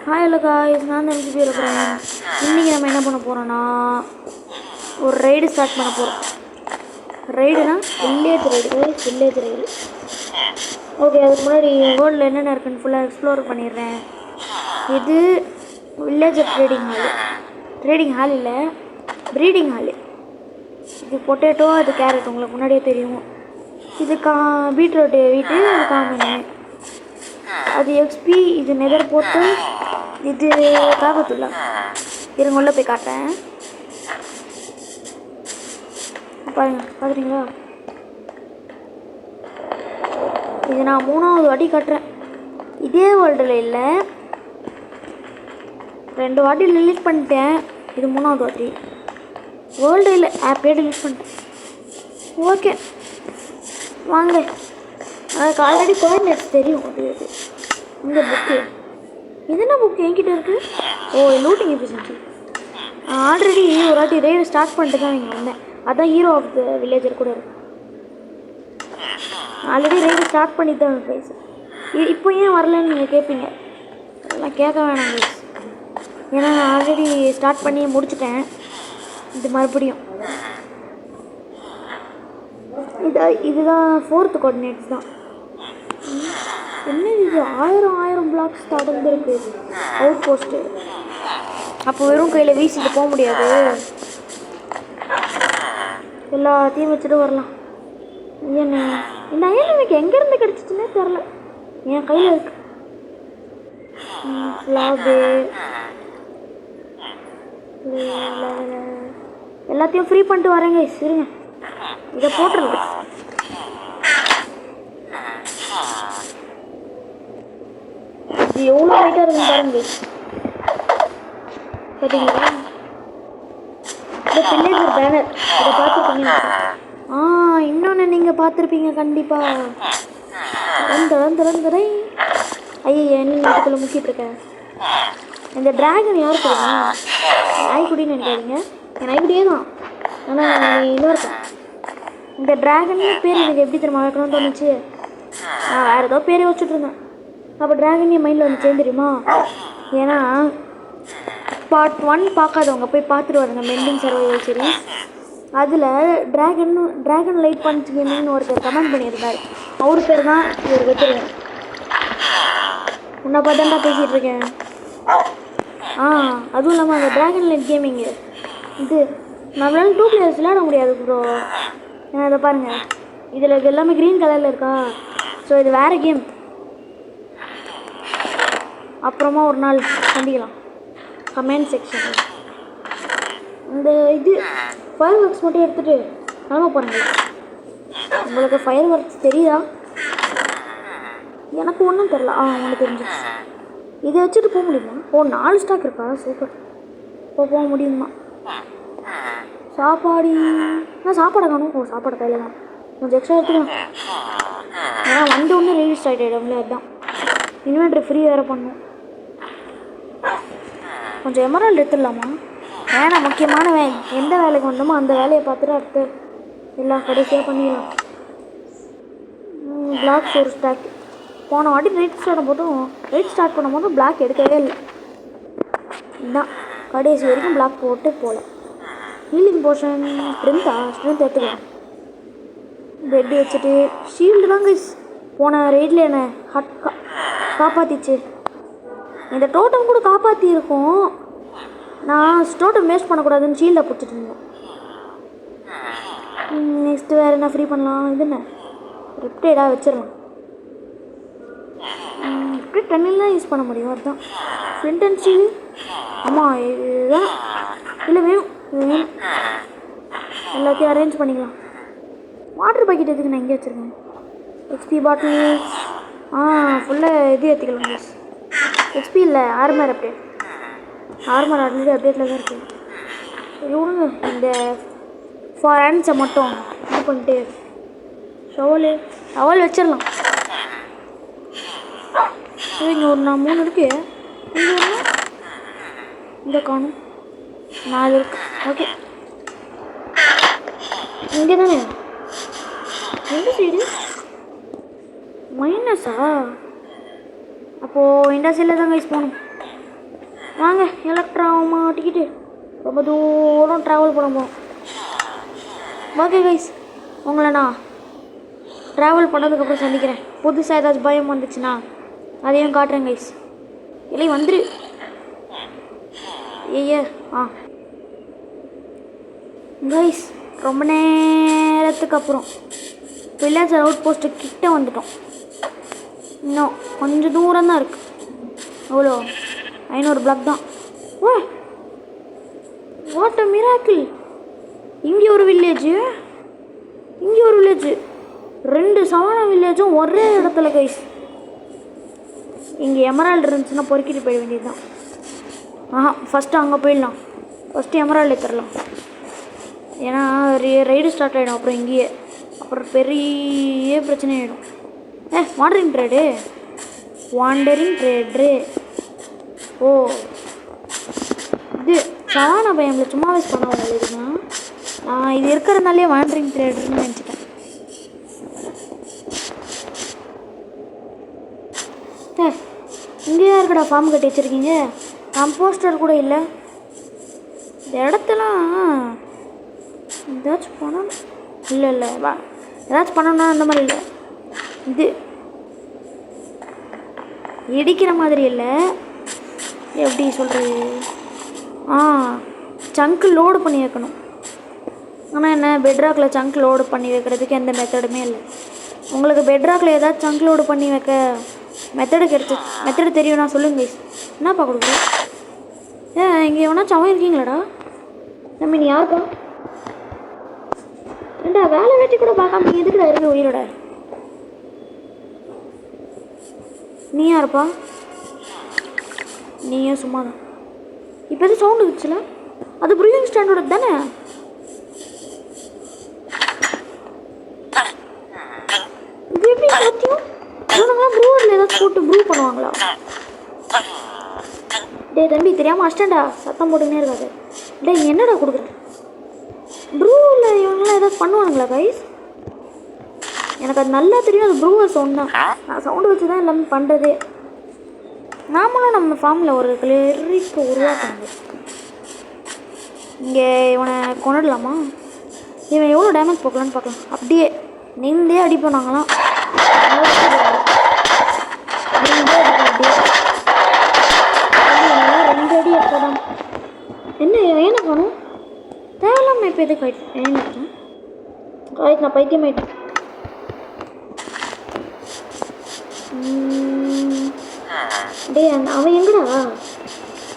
Hi hello guys, நான் தான் MGB இருக்கிறேன். இன்றைக்கி நம்ம என்ன பண்ண போகிறோன்னா ஒரு ரைடு ஸ்டார்ட் பண்ண போகிறோம். ரைடுனா வில்லேஜ் ரைடு. ஓகே, அதுக்கு முன்னாடி வேர்ல்டில் என்னென்ன இருக்குன்னு ஃபுல்லாக எக்ஸ்ப்ளோர் பண்ணிடுறேன். இது வில்லேஜ் ட்ரேடிங் ஹால் இல்லை, ப்ரீடிங் ஹாலு. இது பொட்டேட்டோ, அது கேரட், உங்களுக்கு முன்னாடியே தெரியும். இது பீட்ரூட்டு வீட்டு, இது காமனு. அது எக்ஸ்பி, இது நெதர் போட்டு, இது காகத்துள்ளா. இருங்க உள்ள போய் காட்டேன், பாருங்க. பார்க்குறீங்களா? இது நான் 3வது வாட்டி காட்டுறேன். இதே வேர்ல்டில் இல்லை, 2 வாட்டி டிலீட் பண்ணிட்டேன். இது 3வது வாட்டி. வேர்ல்டு இல்லை, ஆப்பே டிலீட் பண்ணிட்டேன். ஓகே வாங்க. அதுக்கு ஆல்ரெடி கோஆர்டினேட்ஸ் தெரியும். அது இந்த புக்கு, இது என்ன புக்கு என்கிட்ட இருக்குது? ஓ, லூட்டிங் எஃபிஷியன்சி. ஆல்ரெடி ஒரு வாட்டி ரைடு ஸ்டார்ட் பண்ணிட்டு தான் இங்கே வந்தேன். அதான் ஹீரோ ஆஃப் த வில்லேஜர் கூட இருக்கு. ஆல்ரெடி ரைடு ஸ்டார்ட் பண்ணி தான் கைஸ். இப்போ ஏன் வரலன்னு நீங்கள் கேட்பீங்க. அதெல்லாம் கேட்க வேணாம் கைஸ், ஏன்னா நான் ஆல்ரெடி ஸ்டார்ட் பண்ணி முடிச்சுட்டேன். இது மறுபடியும் இதுதான் 4th கோஆர்டினேட்ஸ் தான். என்ன இது 1000 பிளாக்ஸ் தடந்துருக்கு அவுட் போஸ்ட்டு. அப்போ வெறும் கையில் வீசிட்டு போக முடியாது, எல்லாத்தையும் வச்சுட்டு வரலாம். என்ன இந்த அயன் எனக்கு எங்கேருந்து கிடச்சிச்சுன்னே தெரில, என் கையில் இருக்கு. ஃப்ளாகு எல்லாத்தையும் ஃப்ரீ பண்ணிட்டு வரேங்க. இருங்க, இதை போட்டுருங்க. இது எவ்வளோ ஹைட்டாக இருக்குன்னு பாருங்க. பார்த்தீங்களா? இந்த வில்லேஜர் பேனர், இதை பார்த்துருப்பீங்க. இன்னொன்று நீங்கள் பார்த்துருப்பீங்க கண்டிப்பாக. ஐயா, நீ இதுக்குள்ளே முக்கிட்டு இருக்க. இந்த டிராகன் யார் தெரியுமா? நாய்க்குடின்னு நினைக்காதீங்க, என் நாய்க்குடியே தான். ஆனால் இன்னும் இருக்கேன். இந்த டிராகன் பேர் எனக்கு எப்படி தெரியுமா வைக்கணும்னு தோணுச்சு. நான் வேறு ஏதோ பேரே வச்சுட்டு இருந்தேன். அப்போ ட்ராகன் என் மைண்டில் வந்து தெரியுமா? ஏன்னா பார்ட் 1 பார்க்காதவங்க போய் பார்த்துட்டு வருங்க, மெண்டிங் சர்வைவல் சீரிஸ். அதில் ட்ராகன் லைட் பஞ்ச் கேமிங்னு ஒருத்தர் கமெண்ட் பண்ணியிருந்தார். அவர் பேர் தான் இவர் வச்சுருக்கேன். உன்னை பார்த்தாண்டா பேசிகிட்டு இருக்கேன். அதுவும் இல்லாமல் அந்த ட்ராகன் லைட் கேமிங்கு இது நம்மளால 2 players விளையாட முடியாது ப்ரோ. ஏன்னா இதை பாருங்கள், இதில் இது எல்லாமே க்ரீன் கலரில் இருக்கா. ஸோ இது வேறு கேம். அப்புறமா ஒரு நாள் சந்திக்கலாம் கமெண்ட் செக்ஷன். இந்த இது ஃபயர் ஒர்க்ஸ் மட்டும் எடுத்துகிட்டு கிளம்ப போகிறேங்க. உங்களுக்கு ஃபயர் ஒர்க்ஸ் தெரியுதா? எனக்கு ஒன்றும் தெரில. உங்களுக்கு தெரிஞ்சிச்சு. இதை வச்சுட்டு போக முடியுமா? 4 ஸ்டாக் இருக்கா? சூப்பர். போக முடியுமா? சாப்பாடு சாப்பாடை காணும். சாப்பாடு கையில் தான், கொஞ்சம் எக்ஸ்ட்ரா எடுத்துக்கலாம். ஏன்னா வந்து ஒன்று ரைடு ஸ்டார்ட் ஆகிடும்ல, அதுதான். இன்வெர்டர் ஃப்ரீ வேறு பண்ணும். கொஞ்சம் எமரால்டு எடுத்துடலாமா? ஏன்னா முக்கியமான எந்த வேலைக்கு வந்தோமோ அந்த வேலையை பார்த்துட்டு அடுத்து எல்லாம் கடைசியாக பண்ணிடலாம். பிளாக் ஒரு ஸ்டாக். போன வாட்டி ரைட் ஸ்டார்ட் பண்ணும்போதும் பிளாக் எடுக்கவே இல்லை. இதுதான் கடைசி வரைக்கும் பிளாக் போட்டு போகல. ஹீலிங் போர்ஷன் ஸ்ட்ரென்த் எடுத்துக்கலாம். பெட்டு வச்சுட்டு ஷீல்டு தான் கைஸ் போன ரைடில் என்னை காப்பாற்றிச்சு. இந்த டோட்டம் கூட காப்பாற்றி இருக்கும். நான் டோட்டம் வேஸ்ட் பண்ணக்கூடாதுன்னு ஷீல்டை பிடிச்சிட்டு இருந்தேன். நெக்ஸ்ட்டு வேறு என்ன ஃப்ரீ பண்ணலாம்? இது என்ன ரிப்டேடாக வச்சிடலாம். இப்படி டன்னிலாம் யூஸ் பண்ண முடியும். அதுதான் ஃப்ளிண்ட் அண்ட் ஸ்டீல். ஆமாம், இதுதான். இல்லை வேணும், எல்லாத்தையும் அரேஞ்ச் பண்ணிக்கலாம். வாட்டர் பாக்கெட் எதுக்கு நான் எங்கே வச்சுருக்கேன்? எக்ஸ்பி பாட்டில் ஃபுல்லாக இது ஏற்றிக்கலாம் ப்ளீஸ். எக்ஸ்பி இல்லை, ஆர்மர் அப்டேட். ஆர்மர் அப்டேட்டில் தான் இருக்குது. இவனுங்க இந்த ஃபாரன்ஸை மட்டும் இது பண்ணிட்டு ஷவல் வச்சிடலாம். இங்கே ஒரு 3 இருக்கு. இங்கே ஒன்று, இந்த காணும் 4 இருக்கு. ஓகே, இங்கே தானே எந்த சைடு மைனஸா? அப்போது இந்த சைடில் தான் கைஸ் போகணும். வாங்க எலக்ட்ரா மாட்டிக்கிட்டு ரொம்ப தூரம் ட்ராவல் பண்ண போகிறோம். ஓகே கைஸ், உங்களை நான் ட்ராவல் பண்ணதுக்கப்புறம் சந்திக்கிறேன். புதுசாக ஏதாச்சும் பயம் வந்துச்சுன்னா அதையும் காட்டுறேன் கைஸ். இல்லை வந்துரு ஐயா. கைஸ், ரொம்ப நேரத்துக்கு அப்புறம் வில்லேஜர் அவுட் போஸ்ட்டு கிட்ட வந்துட்டோம். இன்னும் கொஞ்சம் தூரம் தான் இருக்குது. எவ்வளோ 500 பிளாக் தான். வா, வாட் அ மிராக்கிள். இங்கே ஒரு வில்லேஜு, இங்கே ஒரு வில்லேஜு, 2 சவான வில்லேஜும் ஒரே இடத்துல கைஸ். இங்கே எமரால்டு இருந்துச்சுன்னா பொறுக்கிட்டு போயிட வேண்டியது தான். ஃபஸ்ட்டு அங்கே போயிடலாம். ஃபஸ்ட்டு எமரால்டு தரலாம். ஏன்னா ரைடு ஸ்டார்ட் ஆகிடும் அப்புறம் இங்கேயே. அப்புறம் பெரிய பிரச்சனை ஆகிடும். Wandering trade. ஓ, இது சவானா பயமில் சும்மா வேஸ்ட் பண்ணுவாங்க இதுனா. நான் இது இருக்கிறதுனாலே வாண்டரிங் ட்ரேடுன்னு நினச்சிட்டேன். இங்கேயா இருக்கடா ஃபார்ம் கட்டி வச்சுருக்கீங்க? கம்போஸ்டர் கூட இல்லை. இந்த இடத்தெல்லாம் ஏதாச்சும் பண்ணணும். இல்லை வா, ஏதாச்சும் பண்ணணும்னா அந்த மாதிரி இல்லை. இது இடிக்கிற மாதிரி இல்லை, எப்படி சொல்கிறது, சங்க்கு லோடு பண்ணி வைக்கணும். ஆனால் என்ன, பெட்ராக்கில் சங்க் லோடு பண்ணி வைக்கிறதுக்கு எந்த மெத்தடுமே இல்லை. உங்களுக்கு பெட்ராக்கில் ஏதாச்சும் சங்க் லோடு பண்ணி வைக்க மெத்தடு தெரியும்னா சொல்லுங்க. என்னப்பா கொடுக்குறேன்? இங்கே எவனாச்சும் அவன் இருக்கீங்களாடா? நம்ம நீ யாருப்பா? ஏண்டா வேலை வெட்டி கூட பார்க்காம நீ எதுக்குடா இருக்கு உயிரோட? நீ யாருப்பா? நீயும் சும்மா தான். இப்போ எது சவுண்டு வச்சுல? அது ப்ரூவிங் ஸ்டாண்டோட தானே? இது எப்படி சாத்தியம்? இவனுங்களாம் ப்ரூவரில் ஏதாச்சும் போட்டு ப்ரூவ் பண்ணுவாங்களா? டே தம்பி, தெரியாமல் அஷ்டண்டா, சத்தம் போட்டுக்கினே இருக்காது. டே என்னடா கொடுக்குற? ப்ரூவில் இவங்களாம் ஏதாவது பண்ணுவானுங்களா கைஸ்? எனக்கு அது நல்லா தெரியும். அது ப்ரூவர் சவுண்ட் தான். நான் சவுண்டு வச்சு தான் எல்லாமே பண்ணுறதே. நாமளும் நம்ம ஃபார்மில் ஒரு கிளரிக்கு உருவாக்குறாங்க. இங்கே இவனை கொண்டுடலாமா? இவன் எவ்வளோ டேமேஜ் போக்கலான்னு பார்க்கலாம். அப்படியே நின்றே அடிப்போம் நாங்களாம். அப்படியே 2 அடி எடுத்தாதான். என்ன ஏன்னா காணும் தேவையில்லாமல் இப்போ எதுக்கு ஆயிடுச்சு? நான் பைத்தியம் ஆயிட்டேன். டே அவன் எங்கடா?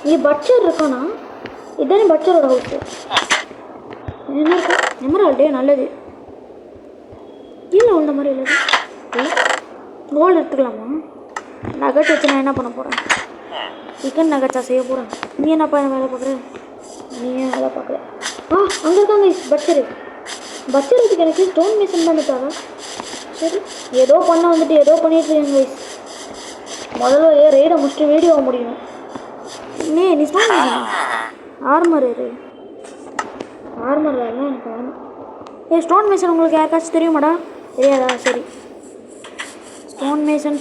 இங்கே பட்சர் இருக்கானா? இதுதானே பட்சரோட ஹவுஸு. என்ன இருக்கா? எமரால்டே நல்லது. கீழே உள்ள மாதிரி இல்லை. கோல்டு எடுத்துக்கலாமா? நகட் வச்சு நான் என்ன பண்ண போகிறேன்? சிக்கன் நகட்ஸா செய்ய போகிறேன். நீ என்னப்பா என்ன வேலை பார்க்குற? நீ ஏன் வேலை பார்க்குற? அங்கே இருக்காங்க பட்சர் இதுக்கு எனக்கு ஸ்டோன் மேசன் தான் இருக்காங்க. சரி, ஏதோ பண்ண வந்துட்டு ஏதோ பண்ணிட்டு இருக்கேன் கைஸ். முதல்ல ரெய்டை முடிச்சுட்டு வீடியோ முடியணும். நீ ஸ்டோன் மேசன் ஆர்மர் எல்லாம் எனக்கு வேணும். ஸ்டோன் மேசன் உங்களுக்கு யாருக்காச்சும் தெரியுமாடா? தெரியாதா? சரி, ஸ்டோன் மேசன்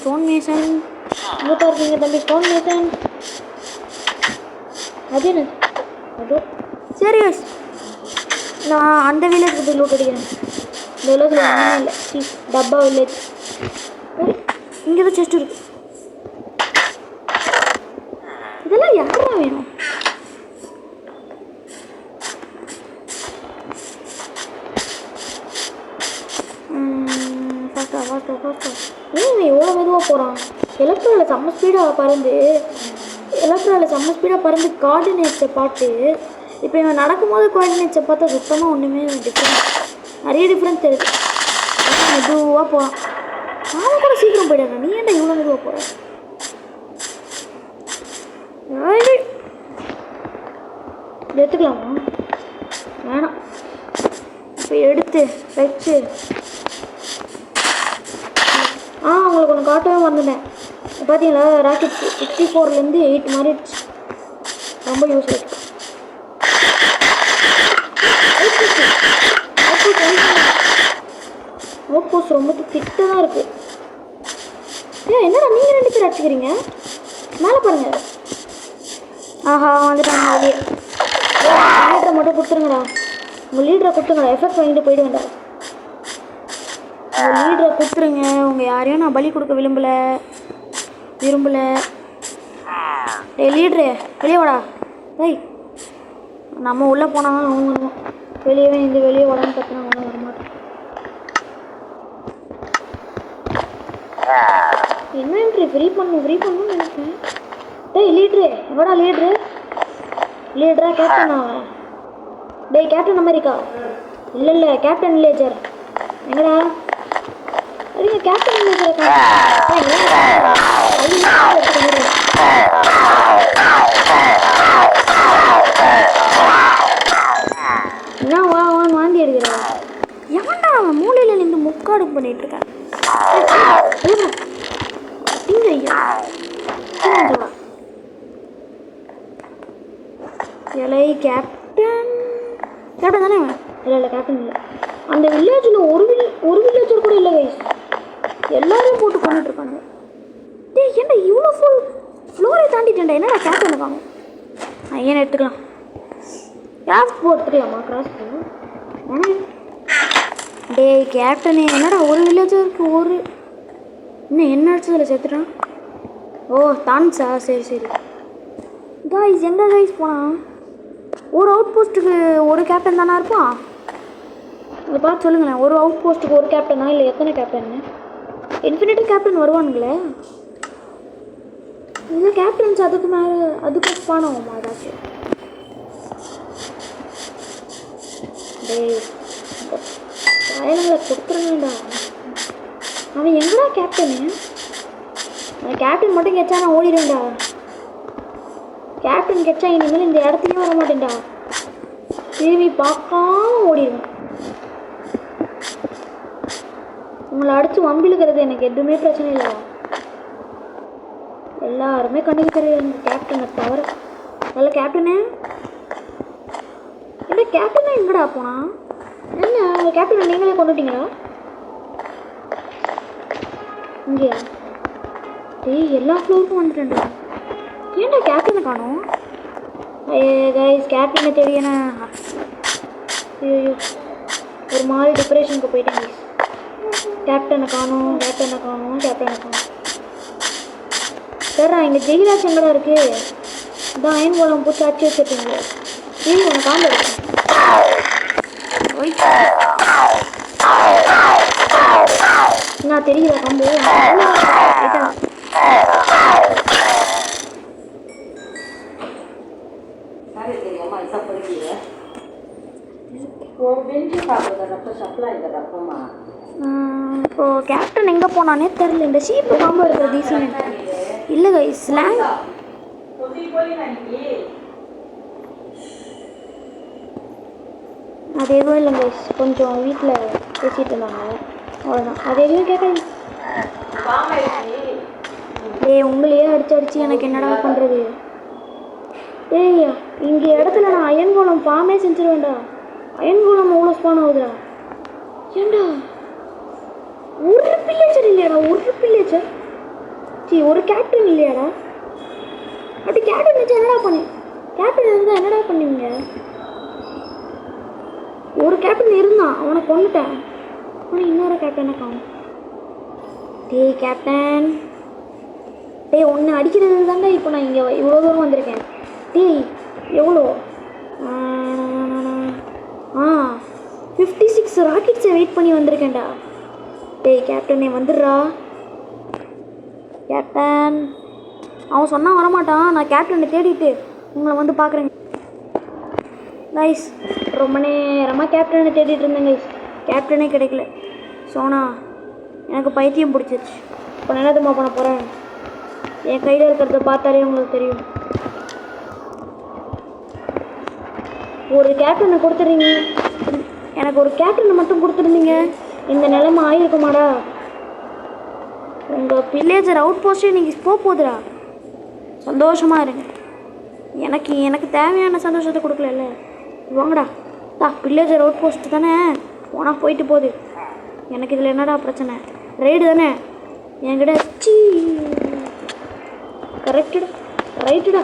இங்கே தான் இருக்கீங்க தம்பி. ஸ்டோன் மேசன் அது என்ன? அதோ சரி கைஸ், நான் அந்த வில்லேஜுக்கு போய் லூட் அடிக்கிறேன். இந்த வில்லேஜில் ஒன்றுமே இல்லை. டப்பா வில்லேஜ். இங்கே தான் செஸ்ட் இருக்கு. இதெல்லாம் யாரா வேணும்? ஃபாஸ்டா ஏன் எவ்வளோ மெதுவாக போகிறான்? எலக்ட்ராவில் செம்ம ஸ்பீடாக பறந்து கோஆர்டினேட்ஸை பார்த்து இப்போ இவன் நடக்கும்போது கோஆர்டினேட்ஸை பார்த்தா சுத்தமாக ஒன்றுமே நிறைய டிஃப்ரென்ஸ் தெரியுது. மெதுவாக போகிறான். நானும் கூட சீக்கிரம் போயிடுறேன். நீ ஏன்டா இவ்வளோ மெதுவாக போகிற? எடுத்துக்கலாமா? வேணாம். இப்போ எடுத்து வச்சு உங்களுக்கு ஒன்று காட்டவே வந்துட்டேன். பார்த்தீங்களா, ராக்கெட் 64லேருந்து 8 மாறிடுச்சு. ரொம்ப யூஸ் ஆகிடுச்சு. அவுட் போஸ்ட் ரொம்ப கிட்ட தான் இருக்குது. என்னடா நீங்கள் 2 பேர் அடிச்சுக்கிறீங்க? மேலே பாருங்கள். ஆஹா வந்துட்டாங்க வெளியே. லீடரை மட்டும் கொடுத்துருங்கடா. உங்கள் லீடரை கொடுத்துங்கடா. எஃபெக்ட் வாங்கிட்டு போயிட்டு வேண்டாம். உங்கள் லீடரை கொடுத்துருங்க. உங்கள் யாரையும் நான் பலி கொடுக்க விரும்பலை. டேய் லீடரு வெளியே வாடா. டேய் நம்ம உள்ளே போனால் அவங்க வருவோம். வெளியே வாடான்னு கற்றுனா ஒன்றும் வரமாட்டேன். என்ன ஃப்ரீ பண்ணணும்னு நினைக்கிறேன். டேய் லீட்ரு எங்கடா லீடரா கேப்டன் அவன். டேய் கேப்டன் அமெரிக்கா. இல்லை கேப்டன் வில்லேஜர் எங்கடா? சரிங்க கேப்டன் வில்லேஜர் என்ன வான்னு வாந்தி எடுக்கிறா. எவன்டா அவன் மூலையில் நின்று முக்காடு பண்ணிட்டு இருக்கான். ஐயா இலை கேப்டன் தானே அவன்? இல்லை கேப்டன் இல்லை. அந்த வில்லேஜில் ஒரு வில்லேஜர் கூட இல்லை கைஸ். எல்லாரையும் போட்டு கொண்டுட்டு இருக்காங்க. டேய் ஏன்டா இவ்வளோ ஃப்ளோரை தாண்டிட்டேன்டா. என்னடா கேப்டன் இருக்காங்க. ஏன் எடுத்துக்கலாம். கிராஸ் போ எடுத்துக்கலாமா? கிராஸ் போ. டேய் கேப்டனே என்னடா ஒரு வில்லேஜருக்கு இன்னும் என்ன அடிச்சதில் செத்துட்டான். ஓ தான்ஸா? சரி கைஸ் எங்கே கைஸ் போனான்? ஒரு அவுட் போஸ்ட்டுக்கு ஒரு கேப்டன் தானே இருப்பான். அதை பார்த்து சொல்லுங்களேன். ஒரு அவுட் போஸ்ட்டுக்கு ஒரு கேப்டனா இல்லை எத்தனை கேப்டன்னு? Infinity captain வருவானுங்களே. இந்த கேப்டன்ஸ் அதுக்கு ஸ்பான் ஆகுமா ஏதாச்சும்? டேய் பயணங்களை கொடுத்துருங்கடா. அவன் எங்கடா கேப்டனு? அவன் கேப்டன் மட்டும் கெச்சா நான் ஓடிடுவேன்டா. கேப்டன் கெச்சா இனிமேல் இந்த இடத்துலையும் வர மாட்டேன்டா. திரும்பி பார்க்காம ஓடிடுவேன். உங்களை அடித்து வம்பிழுக்கிறது எனக்கு எதுவுமே பிரச்சனை இல்லை. எல்லாருமே கண்ணுக்கு தெரியும் கேப்டனை தவிர. நல்ல கேப்டனே என்ன கேப்டனா எங்கடா போனா? என்ன உங்கள் கேப்டனை நீங்களே கொண்டுட்டீங்களா? இங்கேயா? டேய் எல்லா ஃப்ளோருக்கும் வந்துட்டேன்டா. ஏன்டா கேப்டனை காணோம்? கைஸ் கேப்டனை தெரியணா. ஐயோ ஒரு மாதிரி டிப்ரெஷனுக்கு போயிட்டேன் கைஸ். கேப்டனை காணோம். சார் இங்கே ஜெயிலாச்சு எங்கடா இருக்கு? இதான் அயன் கோலம் போட்டு அடிச்சு வச்சுருக்கீங்களே. சரி உனக்கு காம்பு நான் தெரியுதா காம்பு? இப்போ கேப்டன் எங்கே போனானே தெரியல. இந்த ஷீப்பு காம்பு இருக்கிறது ஈஸியாக இல்லை கைஸ். ஸ்லாங் அது எதுவும் இல்லை கைஸ். கொஞ்சம் வீட்டில் பேசிகிட்டு இருந்தாங்க அவ்வளோதான். அது எதுவும் கேட்காது. டேய் உங்களையே அடிச்சு எனக்கு என்னடா பண்ணுறது? டேய் இங்கே இடத்துல நான் அயன் கோலம் ஃபார்மே செஞ்சிருவேன்டா. அயன் கோலம் அவ்வளோ ஸ்பான் ஆகுதுடா. ஏண்டா ஒரு பில்லேஜர் இல்லையாடா? ஒரு கேப்டன் இல்லையாடா? அப்படி கேப்டன் வச்சு கேப்டன் இருந்தால் என்னடா பண்ணுவீங்க? ஒரு கேப்டன் இருந்தான், அவனை கொண்டுட்டேன். ஆனால் இன்னொரு கேப்டனை காணும். டேய் கேப்டன் டேய் ஒன்று அடிக்கிறது தாண்டா இப்போ நான் இங்கே இவ்வளோ தூரம் வந்திருக்கேன். டேய் எவ்வளோ? 56 ராக்கெட்ஸை வெயிட் பண்ணி வந்திருக்கேன்டா. டேய் கேப்டனே வந்துடுறா. கேப்டன் அவன் சொன்னால் வரமாட்டான். நான் கேப்டனை தேடிட்டு உங்களை வந்து பார்க்குறேங்க கைஸ். ரொம்ப நேரமாக கேப்டனை தேடிட்டு இருந்தேன் கைஸ். கேப்டனே கிடைக்கல. சோனா எனக்கு பைத்தியம் பிடிச்சிருச்சு. இப்போ நான் என்னதுமா பண்ண போகிறேன்? என் கையில் இருக்கிறத பார்த்தாலே உங்களுக்கு தெரியும். ஒரு கேப்டனை கொடுத்துருங்க. எனக்கு ஒரு கேப்டனை மட்டும் கொடுத்துருந்தீங்க இந்த நிலைமை ஆகிருக்குமாடா? உங்கள் வில்லேஜர் அவுட் போஸ்ட்டே நீங்கள் போகுதுடா. சந்தோஷமாக இருங்க. எனக்கு தேவையான சந்தோஷத்தை கொடுக்கல. வாங்கடா வில்லேஜர் அவுட் போஸ்ட்டு தானே போனால் போயிட்டு போகுது. எனக்கு இதில் என்னடா பிரச்சனை? ரைடு தானே என்கிட்ட. கரெக்டுடா ரைட்டுடா.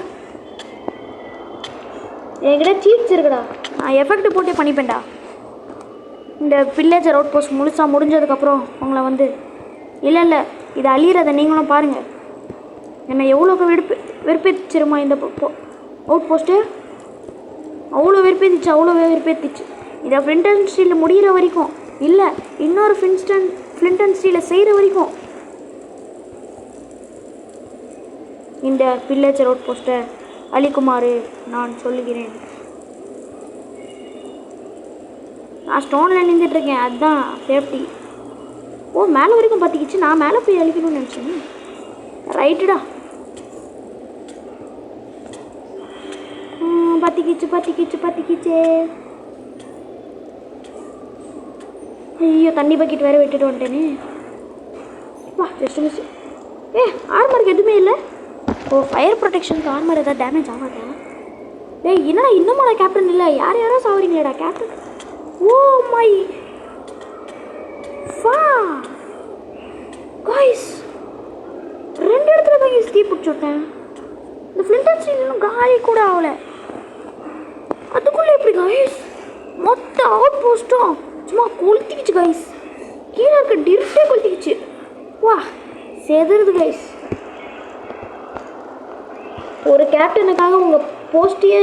என்கிட்ட சீப்ஸ் இருக்குடா, நான் எஃபெக்ட் போட்டே பண்ணிப்பேன்டா. இந்த வில்லேஜர் அவுட் போஸ்ட் முழுசாக முடிஞ்சதுக்கப்புறம் உங்களை வந்து இல்லை இது அழியிறதை நீங்களும் பாருங்கள். என்னை எவ்வளோ வெறுப்பேற்றிச்சிருமா இந்த அவுட் போஸ்ட்டு. அவ்வளோ வெறுப்பேற்றிச்சு. இதை ஃப்ளின்டன் ஸ்டீலில் முடிகிற வரைக்கும், இல்லை இன்னொரு ஃப்ளின்டன் ஸ்டீலை செய்கிற வரைக்கும் இந்த வில்லேஜர் அவுட் போஸ்ட்டை அழிக்குமாறு நான் சொல்லுகிறேன். நான் ஸ்டோனில் நின்றுட்டுருக்கேன், அதுதான் சேஃப்டி. ஓ மேலே வரைக்கும் பார்த்திக்கிச்சு, நான் மேலே போய் அழிக்கணும்னு நினச்சேன். ரைட்டுடா, பற்றிக்கிச்சு. ஐயோ தண்ணி பக்கெட் வேறு விட்டுட்டு வந்துட்டேனே. வா ஜஸ்ட் மிஸ். ஆர்மருக்கு எதுவுமே இல்லை. ஓ ஃபயர் ப்ரொடெக்ஷனுக்கு ஆர்மர் ஏதாவது டேமேஜ் ஆகாதா? என்னடா இன்னும் கேப்டன் இல்லை, யாரோ சாவறீங்களேடா கேப்டன். ஓ மை காய்ஸ், 2 இடத்துல தான் தீ பிடிச்சி விட்டேன். இந்த ஃப்ளின்டன் ஸ்டீல் காலி கூட ஆகலை, அதுக்குள்ளே எப்படி காய்ஸ் மொத்த அவுட் போஸ்ட்டும் சும்மா கொளுத்திக்கிச்சு காய்ஸ். கீழே இருக்க டிர்ட்டே கொளுத்திக்கிச்சு. வா செதுருது காய்ஸ். ஒரு கேப்டனுக்காக உங்கள் போஸ்ட்டையே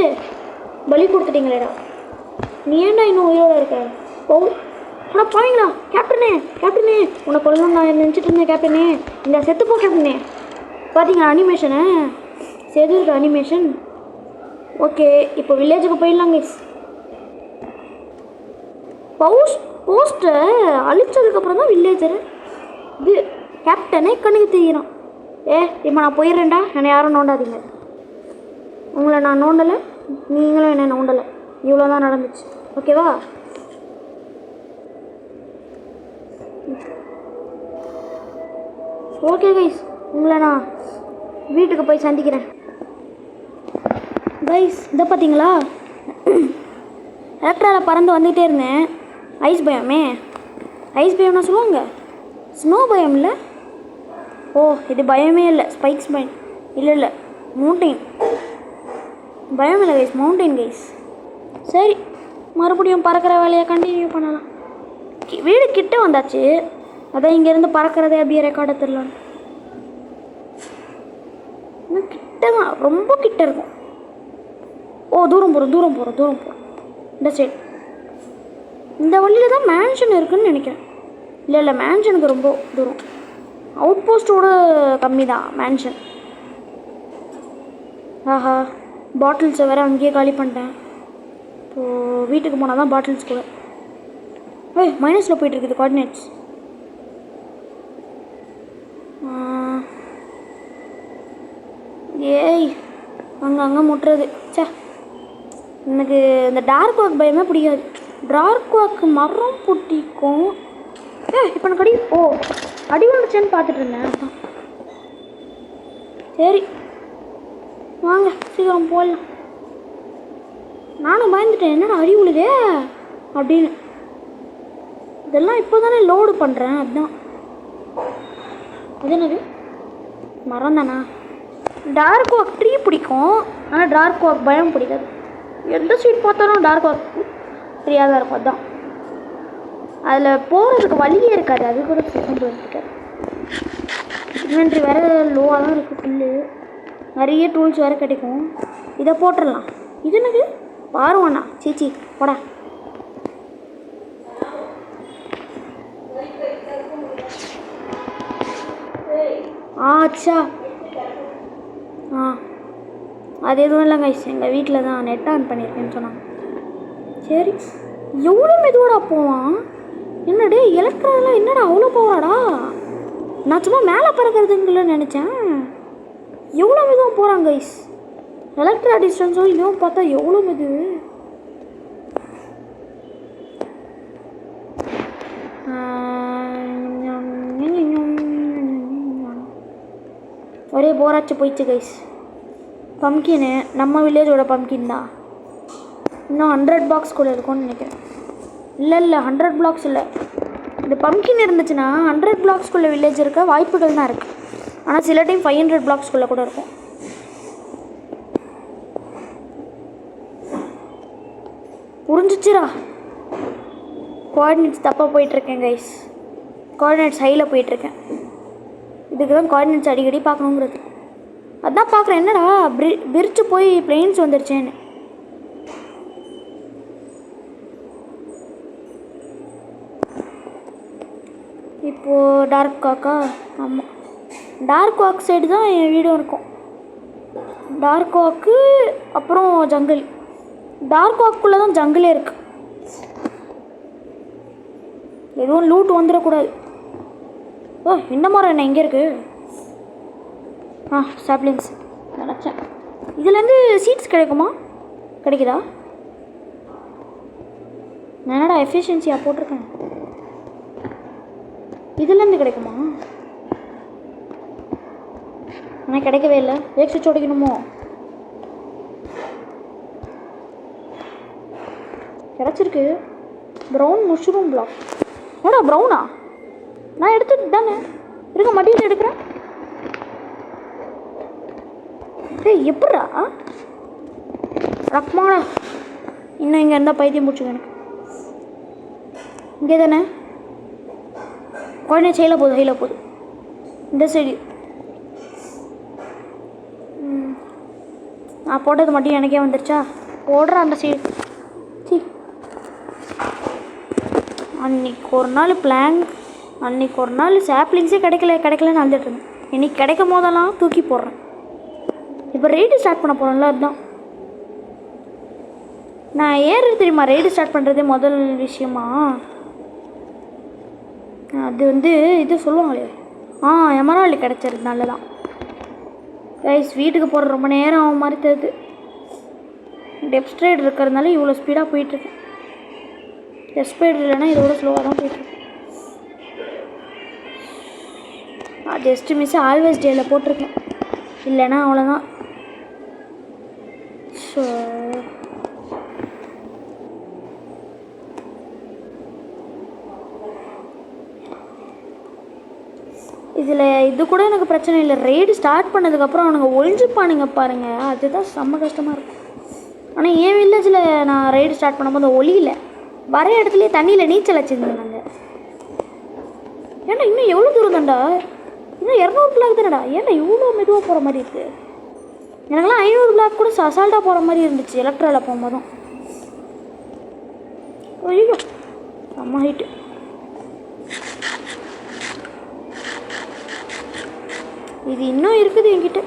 பலி கொடுத்துட்டீங்களேடா. நீ ஏன்டா இன்னும் உயிரோட இருக்க? ஆனால் போவீங்களா கேப்டனே? உன்னை கொள்ளணும் நான் நினச்சிட்டு இருந்தேன் கேப்டனே. இந்த செத்துப்போ கேப்டனே. பார்த்தீங்களா அனிமேஷனை? செதுருது அனிமேஷன். ஓகே இப்போ வில்லேஜுக்கு போயிடலாம் கைஸ். போஸ்ட்டை அழிச்சதுக்கப்புறம் தான் வில்லேஜர் இது கேப்டனே கண்ணுக்கு தெரியிறான். இப்போ நான் போயிடுறேன்டா, என்னை யாரும் நோண்டாதீங்க. உங்களை நான் நோண்டலை, நீங்களும் என்னை நோண்டலை. இவ்வளோ தான் நடந்துச்சு, ஓகேவா? ஓகே கைஸ், உங்களை நான் வீட்டுக்கு போய் சந்திக்கிறேன் கைஸ். இதை பார்த்தீங்களா, எலக்ட்ராவில் பறந்து வந்துகிட்டே இருந்தேன். ஐஸ் பயம்னா சொல்லுவாங்க, ஸ்னோ பயம் இல்லை. ஓ இது பயமே இல்லை, ஸ்பைக்ஸ் பயம் இல்லை மவுண்டெயின் பயம் இல்லை கைஸ், மவுண்டெயின் கைஸ். சரி மறுபடியும் பறக்கிற வேலையை கண்டினியூ பண்ணலாம். வீடு கிட்ட வந்தாச்சு, அதான் இங்கேருந்து பறக்கிறதே அப்படியே ரெக்கார்ட் எடுத்துடலாம். இன்னும் கிட்ட தான், ரொம்ப கிட்ட இருக்கும். ஓ தூரம் போகிறோம். இந்த சைடு இந்த வழியில் தான் மேன்ஷன் இருக்குதுன்னு நினைக்கிறேன். இல்லை மேன்ஷனுக்கு ரொம்ப தூரம், அவுட் போஸ்ட்டோட கம்மி தான் மேன்ஷன். ஆஹா பாட்டில்ஸை வேறு அங்கேயே காலி பண்ணிட்டேன். இப்போது வீட்டுக்கு போனால் தான் பாட்டில்ஸ் கூட மைனஸில் போயிட்டுருக்குது கோஆர்டினேட்ஸ். அங்கே முட்டுறது. சே எனக்கு இந்த டார்க் வாக் பயமே பிடிக்காது. டார்க் வாக்கு மரம் பிடிக்கும். இப்போ எனக்கு அடி வந்துச்சேன்னு பார்த்துட்டு இருந்தேன். அதான் சரி வாங்க சீக்கிரம் போடலாம். நானும் பயந்துட்டேன், என்னடா அடி விழுதே அப்படின்னு. இதெல்லாம் இப்போ தானே லோடு பண்ணுறேன், அதுதான். அது என்னது மரம் தானா? டார்க் வாக் ட்ரீ பிடிக்கும், ஆனால் டார்க் வாக் பயம் பிடிக்காது. எந்த ஸ்ட்ரீட் பார்த்தாலும் டார்க் வாக் ட்ரீயாக தான் இருக்கும். அதுதான் அதில் போகிறதுக்கு வழியே இருக்காது, அது கூட கொண்டு வந்துருக்காது. இன்வென்ட்ரி வேறு லோவாக தான் இருக்குது, ஃபுல்லு நிறைய டூல்ஸ் வேறு கிடைக்கும். இதை போட்டுடலாம். இது என்னது பாருவாண்ணா? சீச்சி போடா. ஆச்சா அது எதுவும் இல்லை கைஸ், எங்கள் வீட்டில் தான் நெட் ஆன் பண்ணியிருக்கேன்னு சொன்னாங்க. சரி எவ்வளோ மெதுவாடா போவான்? என்னடே எலக்ட்ராலாம் என்னடா அவ்வளோ போவாடா? நான் சும்மா மேலே பறக்கிறதுங்கள நினச்சேன். எவ்வளோ மெதுவாக போகிறான் கைஸ். எலக்ட்ரா டிஸ்டன்ஸும் இதுவும் பார்த்தா எவ்வளோ மெது. ஒரே போராச்சு போயிடுச்சு கைஸ். பம்கின்னு நம்ம வில்லேஜோட பம்கின் தான். இன்னும் 100 பாக்ஸ் கூட இருக்கும்னு நினைக்கிறேன். இல்லை 100 பிளாக்ஸ் இல்லை. இந்த பம்கின் இருந்துச்சுன்னா 100 பிளாக்ஸ்குள்ளே வில்லேஜ் இருக்க வாய்ப்புகள் தான் இருக்குது. ஆனால் சில டைம் 500 பிளாக்ஸ்குள்ளே கூட இருக்கும். புரிஞ்சிச்சுரா. கோஆர்டினேட்ஸ் தப்பாக போயிட்டுருக்கேன் கைஸ். கோஆர்டினேட்ஸ் ஹையில் போயிட்டுருக்கேன். இதுக்கு தான் கோஆர்டினேட்ஸ் அடிக்கடி பார்க்கணுங்கிறது. அதான் பார்க்குறேன் என்னடா பிரிச்சு போய் பிளெயின்ஸ் வந்துருச்சேன்னு. இப்போது டார்க் வாக்கா? ஆமாம், டார்க் வாக் சைடு தான் என் வீடும் இருக்கும். டார்க் வாக்கு அப்புறம் ஜங்கிள். டார்க் வாக்குள்ளே தான் ஜங்கிளே இருக்குது. எதுவும் லூட் வந்துடக்கூடாது. ஓ, இந்த மரம் என்ன இங்கே இருக்குது? சாப்ளிங்ஸ் நினச்சேன். இதுலேருந்து சீட்ஸ் கிடைக்குமா? கிடைக்குதா? என்னடா எஃபிஷியன்சியாக போட்டிருக்கேன். இதுலேருந்து கிடைக்குமா? ஆனால் கிடைக்கவே இல்லை. வேக் சுவிட்ச் உடைக்கணுமோ? கிடச்சிருக்கு. Brown mushroom block. ஏடா ப்ரௌனா? நான் எடுத்துட்டு தானே இருக்க. மடியில் எடுக்கிறேன். ஏய் எப்படா ரக்மாடா? இன்னும் இங்கே இருந்தால் பைத்தியம் முடிச்சுக்க எனக்கு. இங்கே தானே குழந்தை செயல போகுது. ஹையில் போகுது இந்த சைடு. நான் போட்டது மட்டும் எனக்கே வந்துருச்சா? போடுறேன் அந்த சைடு. அன்றைக்கி ஒரு நாள் பிளான், அன்றைக்கி ஒரு நாள் சாப்ளிங்ஸே கிடைக்கலன்னு அழுதுட்டுருந்தேன். இன்றைக்கி கிடைக்கும் போதெல்லாம் தூக்கி போடுறேன். இப்போ ரைடு ஸ்டார்ட் பண்ண போகிறேன்ல, அதுதான் நான் ஏறு தெரியுமா? ரைடு ஸ்டார்ட் பண்ணுறதே முதல் விஷயமா அது வந்து இது சொல்லுவாங்களே. எமரால்டு கிடச்சிருந்தனால தான் கைஸ் வீட்டுக்கு போகிற ரொம்ப நேரம் ஆகும் மாதிரி தெரியுது. டெப்த் ரைடு இருக்கிறதுனால இவ்வளோ ஸ்பீடாக போயிட்டுருக்கேன். டெப்த் ரைடு இல்லைன்னா இதோட ஸ்லோவாக தான் போயிட்டுருக்கேன். ஜஸ்ட் மிஸ் ஆல்வேஸ் டேயில் போட்டிருக்கேன். இல்லைன்னா அவ்வளோதான். ஸோ இதில் இது கூட எனக்கு பிரச்சனை இல்லை. ரைடு ஸ்டார்ட் பண்ணதுக்கப்புறம் அவனுங்க ஒழிஞ்சுப்பானுங்க பாருங்கள், அதுதான் செம்ம கஷ்டமாக இருக்கும். ஆனால் என் வில்லேஜில் நான் ரைடு ஸ்டார்ட் பண்ணும்போது ஒளியில் வர இடத்துலையே தண்ணியில் நீச்சல் வச்சுருந்தேன் நாங்கள். ஏன்னா இன்னும் எவ்வளோ தூரம் தான்டா? இன்னும் 200 பிளாக் தானடா. ஏன்னா இவ்வளோ மெதுவாக போகிற மாதிரி இருக்குது. எனக்கெல்லாம் 500 பிளாக் கூட அசால்ட்டாக போகிற மாதிரி இருந்துச்சு எலக்ட்ராவில் போகும்போதும். ஐயோ செம்ம ஹைட்டு. இது இன்னும் இருக்குது என்கிட்ட.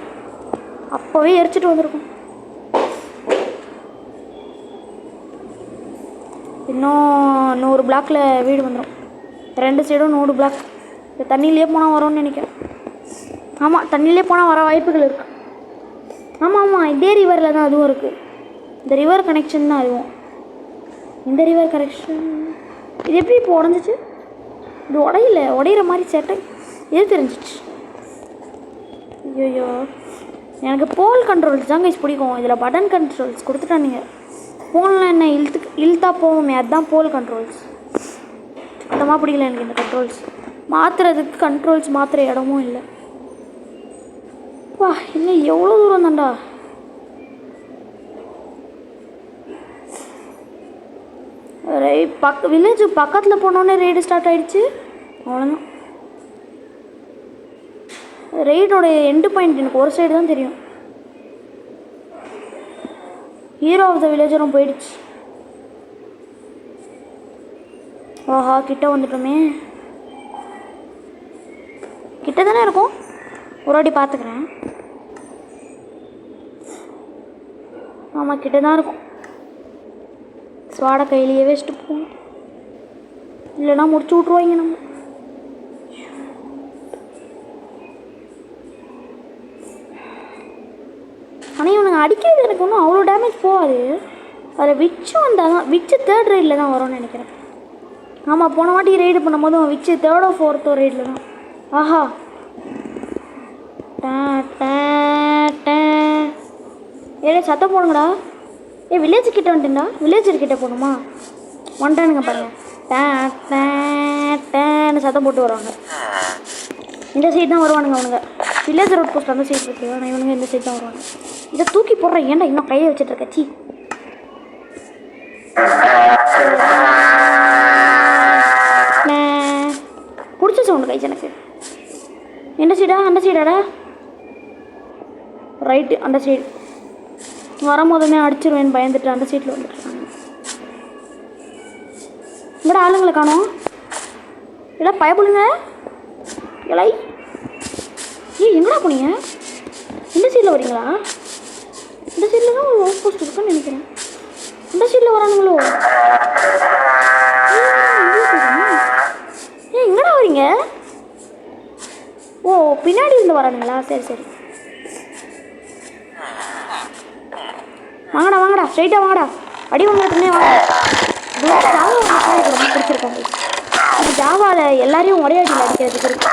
அப்போவே எரிச்சிட்டு வந்திருக்கும். இன்னும் 100 பிளாக்கில் வீடு வந்துடும். 2 சைடும் 100 பிளாக். இப்போ தண்ணியிலே போனால் வரும்னு நினைக்கிறேன். ஆமாம், தண்ணியிலே போனால் வர வாய்ப்புகள் இருக்குது. ஆமாம், இதே ரிவரில் தான் அதுவும் இருக்குது. இந்த ரிவர் கனெக்ஷன் தான் அதுவும். இந்த ரிவர் கனெக்ஷன் இது எப்படி இப்போ உடஞ்சிச்சு? இது உடையிற மாதிரி சேட்டை இது தெரிஞ்சிச்சு. ஐயோ, எனக்கு போல் கண்ட்ரோல்ஸ் தான் கைஸ் பிடிக்கும். இதில் பட்டன் கண்ட்ரோல்ஸ் கொடுத்துட்டானுங்க. ஃபோனில் என்ன இழுத்தா போவோமே, அதுதான் போல் கண்ட்ரோல்ஸ். சுத்தமாக பிடிக்கல எனக்கு இந்த கண்ட்ரோல்ஸ். மாற்றுறதுக்கு கண்ட்ரோல்ஸ் மாற்றுற இடமும் இல்லை. வா, இன்னும் எவ்வளோ தூரம் தான்டா? வில்லேஜ் பக்கத்தில் போனோடனே ரைடு ஸ்டார்ட் ஆகிடுச்சு. அவ்வளோதான். ரைடோட எண்டு பாயிண்ட் எனக்கு ஒரு சைடு தான் தெரியும். ஹீரோ ஆஃப் த வில்லேஜரும் போயிடுச்சு. ஆஹா, கிட்ட வந்துட்டோமே. கிட்ட தானே இருக்கும். ஒரு வாட்டி பார்த்துக்கிறேன். ஆமாம், கிட்ட தான் இருக்கும். ஸ்வாடை கையிலேயே வச்சுட்டு போவோம், இல்லைன்னா முடிச்சு விட்ருவாங்க நம்ம. ஆனால் இவனுங்க அடிக்கிறது எனக்கு ஒன்றும் அவ்வளோ டேமேஜ் போகாது. அதில் விச்சு வந்தால் தான், விச்சு 3rd ரைடில் தான் வரும்னு நினைக்கிறேன். ஆமாம், போன வாட்டி ரைடு பண்ணும்போது விச்சு 3rd or 4th ரைடில் தான். ஆஹா, ஏடே சத்தம் போடுங்கடா. வில்லேஜ் கிட்ட வந்துட்டேன்டா. வில்லேஜர் கிட்ட போகணுமா? வந்துட்டானுங்க பாருங்கள். டேன்னு சத்தம் போட்டு வருவாங்க. இந்த சைடு தான் வருவானுங்க அவனுங்க. வில்லேஜ் ரோட் போஸ்ட் அந்த சைடு இருக்கு. ஆனால் இவனுங்க இந்த சைடு தான் வருவாங்க. இதை தூக்கி போடுறேன். ஏன்டா இன்னும் கையை வச்சுட்டு இருக்க? சி பிடிச்ச சவுண்டு கைஸ் எனக்கு. என்ன சைடா? அந்த சைடாடா? ரைட்டு, அந்த சைடு. வரும்போதுமே அடிச்சிருவேன்னு பயந்துட்டு அந்த சைடில் வந்துட்டுருக்காங்க. இங்கடா ஆளுங்களை காணோம். இல்லை பயப்படுங்க இலை. எங்கடா போனீங்க? இந்த சைடில் வரீங்களா? இந்த சைடில் தான் ஒரு அவுட் போஸ்ட் இருக்குன்னு நினைக்கிறேன். இந்த சைடில் வரானுங்களோ? எங்கடா வரீங்க? ஓ பின்னாடி இருந்து வரானுங்களா? சரி சரி, வாங்கடா வாங்கடா, ஸ்ட்ரைட்டாக வாங்கடா. அடி வாங்கினே வாங்க. ஜாவா எனக்கு ரொம்ப பிடிச்சிருக்காங்க. அந்த ஜாவாவில் எல்லாரையும் ஒரே அடியில் அடிக்கிறதுக்கு இருக்கு.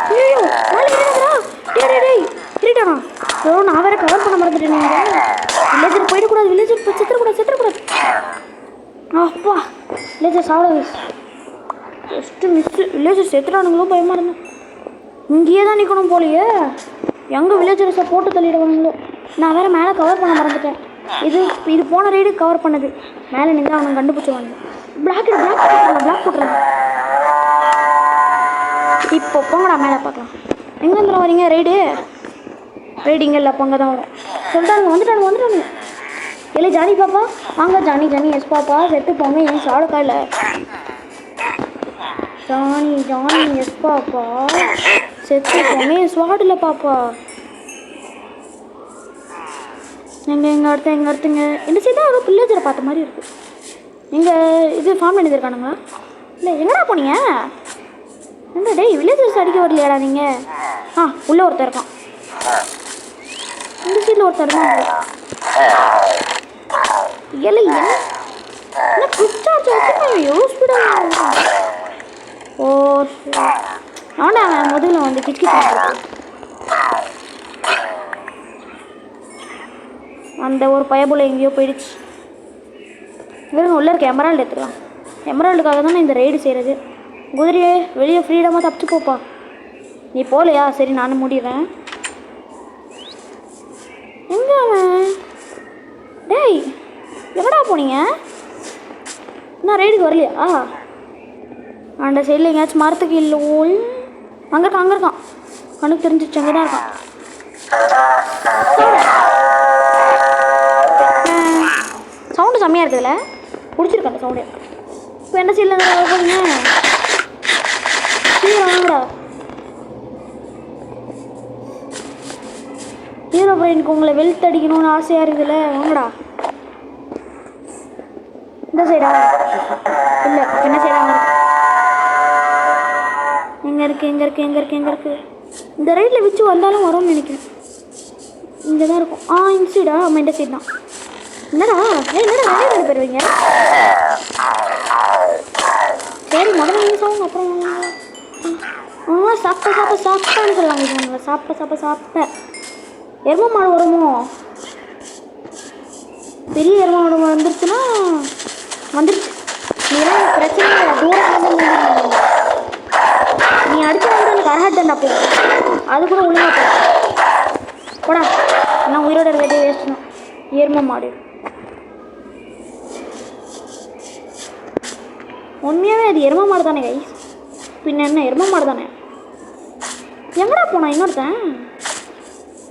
ஐயோ திருட்டானா? ஐயோ நான் வேற கவர் பண்ண மறந்துட்டேன். வில்லேஜர் போயிடக்கூடாது, வில்லேஜர் செத்துறக்கூடாது. அப்பா வில்லேஜர் சாப்பிடாது. Just miss. வில்லேஜர் செத்துறானுங்களோ பயமாக இருந்தேன். இங்கேயே தான் நிற்கணும் போலையே. எங்கே வில்லேஜர்ஸை போட்டு தள்ளிடுவானுங்களோ. நான் வேறு மேலே கவர் பண்ண மறந்துட்டேன். இது போன ரைடு கவர் பண்ணது. மேலே நின்று அவனை கண்டுபிடிச்சிருவானுங்க. பிளாக் போட்டுறாங்க. இப்போ போங்கடா மேலே பார்க்கலாம். எங்கே வந்துடும் வரீங்க? ரைடு இங்கே இல்லை, அப்போ அங்கே தான் வரும். வந்துட்டானுங்க. இல்லை ஜானி பாப்பா வாங்க. Johnny yes papa. செத்து போங்க. ஏன் சாடுக்கா இல்லை? Johnny yes papa. செத்து போங்க. ஏன் ஸ்வாட் இல்லை பாப்பா. எங்கே அடுத்துங்க இந்த சைடு தான் ஏதோ வில்லேஜரை பார்த்த மாதிரி இருக்குது. இது ஃபார்ம் பண்ணியிருக்கானுங்களா? இல்லை எங்கடா போனீங்க? எங்க டேய் வில்லேஜர்ஸ் அடிக்க வரலையாடா நீங்கள்? உள்ளே ஒருத்தர் இருக்கான். இந்த சைடில் ஒருத்தர் தான். இல்லை என்ன குவிக் சார்ஜ் வச்சுருக்காங்க எவ்வளோ ஸ்பீடாக. ஓ அவனா முதல்ல வந்து கிச்கி அந்த ஒரு பயபுல எங்கேயோ போயிடுச்சு. வெறும் உள்ளே இருக்க எமரால்டு எடுத்துக்கலாம். எமரால்டுக்காக தான் நான் இந்த ரைடு செய்கிறது. குதிரையே வெளியே ஃப்ரீடமாக தப்பிச்சு போப்பா. நீ போகலையா? சரி நானும் முடிகிறேன். எங்கே அவன்? டேய் எங்கடா போனீங்க? நான் ரைடுக்கு வரலையா? அந்த சைடில் எங்கேயாச்சும் மரத்துக்கு இல்லை. அங்கே இருக்கான். கணக்கு தெரிஞ்சிச்சு. அங்கே தான் இருக்கான். சவுண்டு செம்மையாக இருக்குதுல்ல? பிடிச்சிருக்கு அந்த சவுண்டு. இப்போ என்ன சைடில் போகிறீங்க? வாங்கடா. ஹீரோ பிரெயினுக்கு உங்களை வெல்த் அடிக்கணும்னு ஆசையாக இருக்குதுல்ல? வாங்கடா. இந்த சைடா? இல்லை என்ன சைடா? எங்கே இருக்கு? இந்த ரைட்டில் வச்சு வந்தாலும் வரும்னு நினைக்கிறேன். இங்கே தான் இருக்கும். இந்த சைடா? ஆமாம் இந்த சைடு தான். என்னடா என்னடா வெளியே ரெண்டு போயிடுவீங்க? சரி முதல்ல நீங்கள் சாப்பிடுங்க, அப்புறம் சாப்பிட்டான்னு சொல்லாங்க. சாப்பிட்ட எரும மாடு வருமோ? பெரிய எரும மாடு வந்துருச்சுன்னா வந்துருச்சு. நீலாம் பிரச்சனை இல்லை. தூரம் நீ அடிச்சு வந்து எனக்கு அரஹட்டண்டா போ. அது கூட ஒழுங்கா போடா. நான் உயிரோட இருக்கிறதே வேஸ்ட் தான். எரும மாடு உண்மையாகவே அது எரும மாடு தானே கைஸ்? பின்ன என்ன எரும மாடு தானே? எங்கடா போனா இன்னொருத்தன்?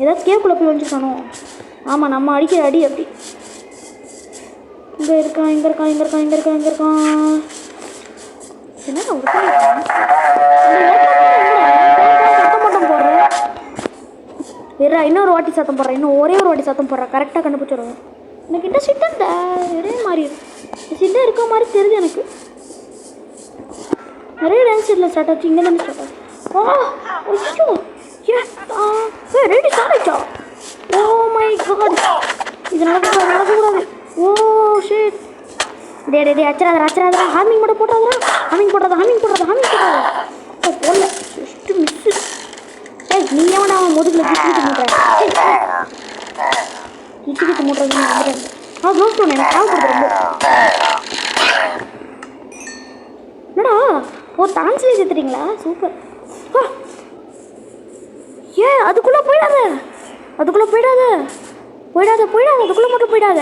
ஏதாச்சும் கேக்குள்ளே போய் வந்துருக்கானோ? ஆமாம் நம்ம அடிக்கிற அடி அப்படி. இங்கே இருக்கான். என்ன சத்தம் மட்டும் போடுறேன். இன்னொரு வாட்டி சத்தம் போடுறேன். இன்னும் ஒரே ஒரு வாட்டி சத்தம் போடுறேன். கரெக்டாக கண்டுபிடிச்சிடுவேன். எனக்கு இந்த சிட்டை ஒரே மாதிரி சிட்டை இருக்க மாதிரி தெரியுது எனக்கு. நிறைய டான்ஸ் இதில் ஸ்டார்ட் ஆச்சு. இங்கே தான் ஸ்டார்ட் ஆச்சு. ரெடி ஸ்டார்ட் ஆச்சா? ஓ மை காட், இது நடக்கக்கூடாது. Oh shit. டே அச்சராதரா. ஹார்மிங் மட்டும் போட்டாதரா. ஹார்மிங் போடாத. போடல. Just miss. நீ எவனா அவன் முதுகில் கிச்சு மூட்டுறது வந்துட்டேன். க்ளோஸ் பண்ணு. எனக்கு தேவைப்படுது ரொம்ப. என்னடா டான்ஸ்லேயே சேர்த்துறீங்களா? சூப்பர். அதுக்குள்ளே போயிடாத. அதுக்குள்ளே மட்டும் போயிடாத.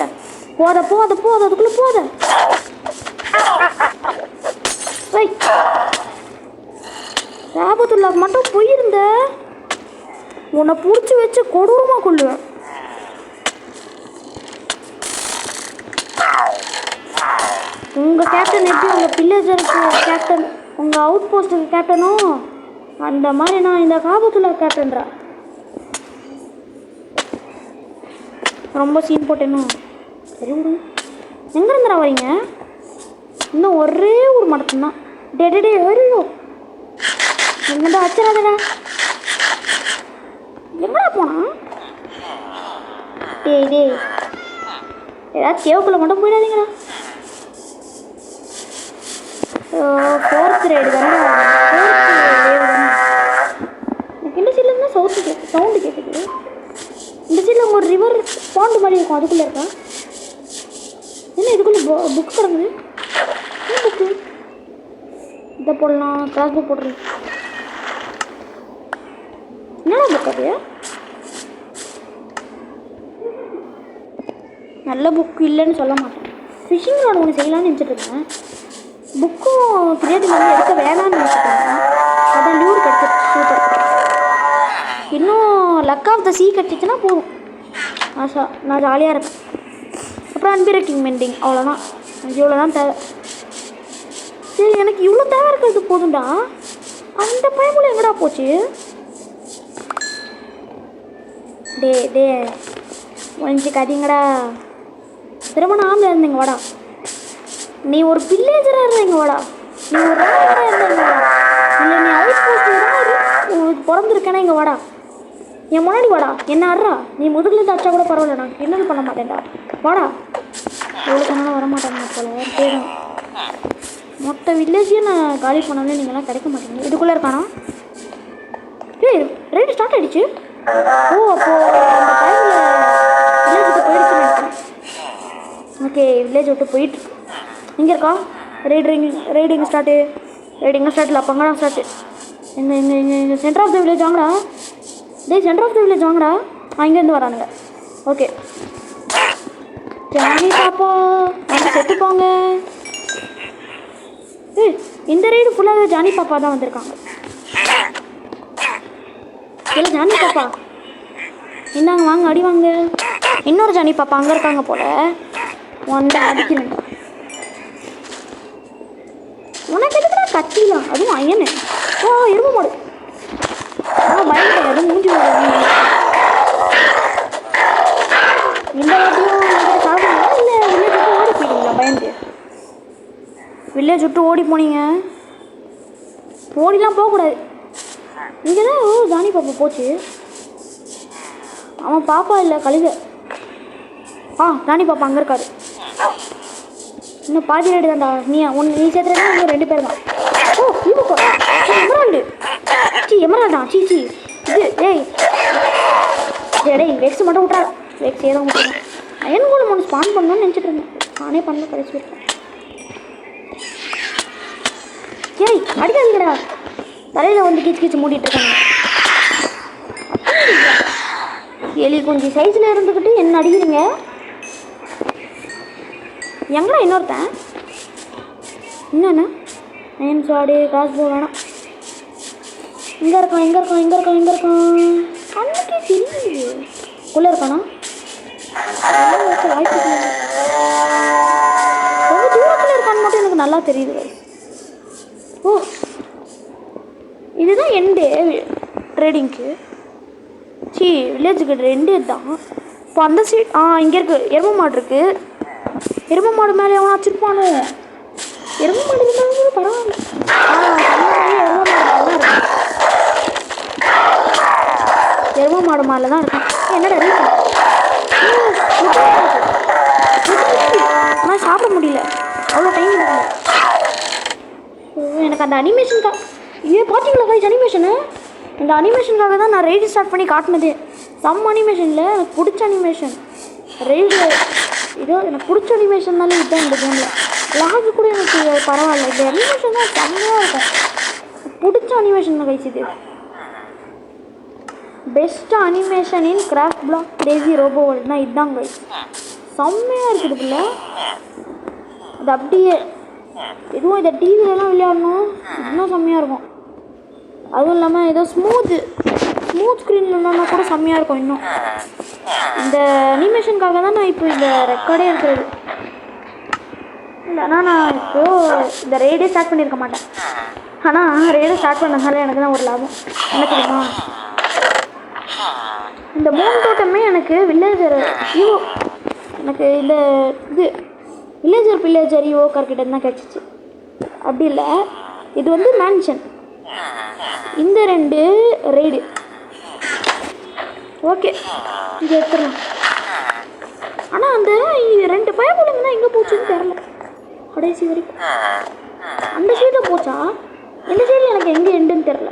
போத அதுக்குள்ளே போத. ராபத்துல்லா மட்டும் போயிருந்த உன்னை பிடிச்சி வச்சு கொடூரமாக கொள்ளுவேன். உங்கள் கேப்டன் எப்படி உங்கள் வில்லேஜருக்கு கேப்டன், உங்கள் அவுட் போஸ்ட்டுக்கு கேப்டனும் அந்த மாதிரி நான் இந்த காபத்துல்லா கேப்டன்றா. ரொம்ப சீன் போட்டேனும். சரி விடுங்க. எங்கே இருந்துடா வரீங்க? இன்னும் ஒரே ஒரு மடத்துந்தான். டே ஐயோ எங்கடா அச்சராதடா. எங்கடா போனா? டே ஏதாவது சேவுக்குள்ளே மட்டும் போயிடாதீங்கடா. 4th ரைடு தானே. 4th வேவ் தானே. எனக்கு இந்த சைடில் இருந்தால் சவுண்டு கேட்குது. இந்த சைடில் ஒரு ரிவர் பாண்டு மாதிரி இருக்கும், அதுக்குள்ளே இருக்கா? என்ன இதுக்குள்ளே புக் கிடங்குது? என்ன புக்கு? இதை போடலாம். கிராஸ் புக் போடுறேன். என்னடா புக் அது? நல்ல புக்கு இல்லைன்னு சொல்ல மாட்டேன். ஃபிஷிங் ராட் ஒன்று செய்யலான்னு நினச்சிட்டு இருக்கேன். புக்கும் கிரியேட்டிவ் வந்து எடுக்க வேணான்னு நினச்சிட்டு இருக்கேன். அதான் லியூர் கிடச்சிட்டு சூப்பர். இன்னும் லக் ஆஃப் த சீ கிடச்சிச்சுன்னா போதும். ஆஷா நான் ஜாலியாக இருப்பேன். அப்புறம் அன்பிரேக்கிங் மெண்டிங், அவ்வளோதான். இவ்வளோ தான் தேவை. சரி எனக்கு இவ்வளோ தேவை இருக்கிறது போதும்டா. அந்த பயமுள்ள எங்கடா போச்சு? டே ஒழிஞ்சு கதிங்கடா. திரும்ப நான் இருந்தீங்க வாடா. நீ ஒரு வில்லேஜராக இருந்தீங்க வாடா. நீ ஒரு ராஜராக இருந்தீங்க வாடா. இல்லை நீ அவுட் போஸ்ட் பிறந்திருக்கேன்னா இங்கே வாடா. என் முன்னாடி வாடா. என்ன ஆடுறா? நீ முதுகுலேருந்து அடிச்சா கூட பரவாயில்ல, நான் கிண்டல் பண்ண மாட்டேன்டா. வாடா. எவ்வளோ சொன்னாலும் வரமாட்டேங்க போல. தேடும் மொத்த வில்லேஜையும் நான் காலி பண்ணாலே நீங்கள்லாம் கிடைக்க மாட்டீங்க. இதுக்குள்ளே இருக்கானா? ரைடு ஸ்டார்ட் ஆகிடுச்சு. அப்போது அந்த டைமில் வில்லேஜ் விட்டு போயிடுச்சுன்னு நினைக்கிறேன். ஓகே வில்லேஜ் விட்டு போயிட்டு இங்கே இருக்கா? Riding start. ரைடிங்காக ஸ்டார்ட் இல்லை, அப்போ ஸ்டார்ட்டு. எங்கே சென்டர் ஆஃப் த வில்லேஜ் வாங்கடா. சென்டர் ஆஃப் த வில்லேஜ் வாங்கடா. இங்கேருந்து வரானுங்க. ஓகே ஜானி பாப்பா வந்து செத்துப்பாங்க. இந்த ரைடு ஃபுல்லாகவே ஜானி பாப்பா தான் வந்திருக்காங்க. இல்லை ஜானி பாப்பா இந்தாங்க, வாங்க அடி வாங்க. இன்னொரு ஜானி பாப்பா அங்கே இருக்காங்க போல. வந்து அடிக்கிறேன். உனக்கு எதுக்குடா கத்திலாம்? அதுவும் அயனு. எருமை மாடு. பயன்பட எதுவும் மூஞ்சி இந்த வாட்டியும் சாப்பிடுங்களா இல்லை வில்லேஜ் விட்டு ஓடி போயிட்டீங்களா பயந்து? வில்லேஜ் விட்டு ஓடி போனீங்க. ஓடிலாம் போகக்கூடாது. இங்கே தான் ஜானி பாப்பா போச்சு. அவன் பாப்பா இல்லை கழுத. ஜானி பாப்பா அங்கே இருக்காரு. இன்னும் பாதி ரைடு தான்டா. நீ சேர்த்துறா இன்னும் 2 பேர் தான். இவக்கோ எமரால்டு. எமரால்டா சீ இது. டேய் வெக்ஸ் மட்டும் விட்றா. வெக்ஸ் ஏதோ விட்டுறேன். அயன் கூட ஒன்று ஸ்பான் பண்ணணும்னு நினச்சிட்டு இருந்தேன். நானே பண்ணல கடைசி வரைக்கும். அடிக்காதீங்கடா. தலையில் வந்து கீச்சு மூடிட்டு இருக்காங்க. எலி கொஞ்சம் சைஸில் இருந்துக்கிட்டு என்ன அடிக்கிறீங்க? எங்கடா இன்னொருத்தன்? என்னண்ணா அயன் சாடு காசு போ வேணாம். இங்கே இருக்கான். அன்னைக்கே தெரியுது. உள்ளே இருக்கானா? வாய்ப்பு ரொம்ப தூரத்தில் இருக்கான்னு மட்டும் எனக்கு நல்லா தெரியுது. இதுதான் எண்டு ட்ரேடிங்க்கு. வில்லேஜுக்கு ரெண்டு தான். இப்போ அந்த சைட் இங்கே இருக்குது. எருமை மாடு இருக்குது. எருமை மாடு மேலே எவனா வச்சுருப்பானோ? எருமை மாடு இருந்தாலும் பரவாயில்ல. எருமை மாடு மேலே தான் இருக்கும். என்னடா ஆனால் சாப்பிட முடியல, அவ்வளோ டைம் இல்லை. எனக்கு அந்த அனிமேஷனுக்கா பார்த்தீங்களா கைஸ்? அனிமேஷனு இந்த அனிமேஷனுக்காக தான் நான் ரைடு ஸ்டார்ட் பண்ணி காட்டினதே. சம் அனிமேஷனில் எனக்கு பிடிச்ச அனிமேஷன் ரைடு. இதோ எனக்கு பிடிச்ச அனிமேஷன்னாலே இதுதான் இந்த கேமில். லாகு கூட எனக்கு பரவாயில்ல. இந்த அனிமேஷன் தான் செம்மையாக இருக்கும். பிடிச்ச அனிமேஷன் தான் கைஸ் இது. பெஸ்ட் அனிமேஷன் இன் கிராஃப்ட் பிளாக் டேசி ரோபோ வேர்ல்ட்னா இதுதான் கைஸ். செம்மையாக இருக்குது பிள்ளை. அது அப்படியே எதுவும் இதை டிவிலலாம் விளையாடணும், இன்னும் செம்மையாக இருக்கும். அதுவும் இல்லாமல் ஏதோ ஸ்மூத் ஸ்க்ரீனில் இல்லைன்னா கூட செம்மையாக இருக்கும். இன்னும் இந்த அனிமேஷனுக்காக தான் நான் இப்போ இந்த ரெக்கார்டே இருக்கிறது. இல்லைனா நான் இப்போ இந்த ரெய்டே ஸ்டார்ட் பண்ணியிருக்க மாட்டேன். ஆனால் ரெய்டே ஸ்டார்ட் பண்ணதால எனக்கு தான் ஒரு லாபம். என்ன தெரியுமா, இந்த 3 தோட்டமே எனக்கு வில்லேஜர் ஈவோ, எனக்கு இந்த இது வில்லேஜர் ஈவோ கார்கிட்ட தான் கிடச்சிச்சு. அப்படி இல்லை, இது வந்து மேன்ஷன். இந்த 2 ரெய்டு. ஓகே, இது எடுத்துடலாம். ஆனால் அந்த 2 பயபுலங்க தான் எங்கே போச்சுன்னு தெரில கடைசி வரைக்கும். அந்த சைடில் போச்சா, இந்த சைடில் எனக்கு எங்கே எண்டுன்னு தெரில.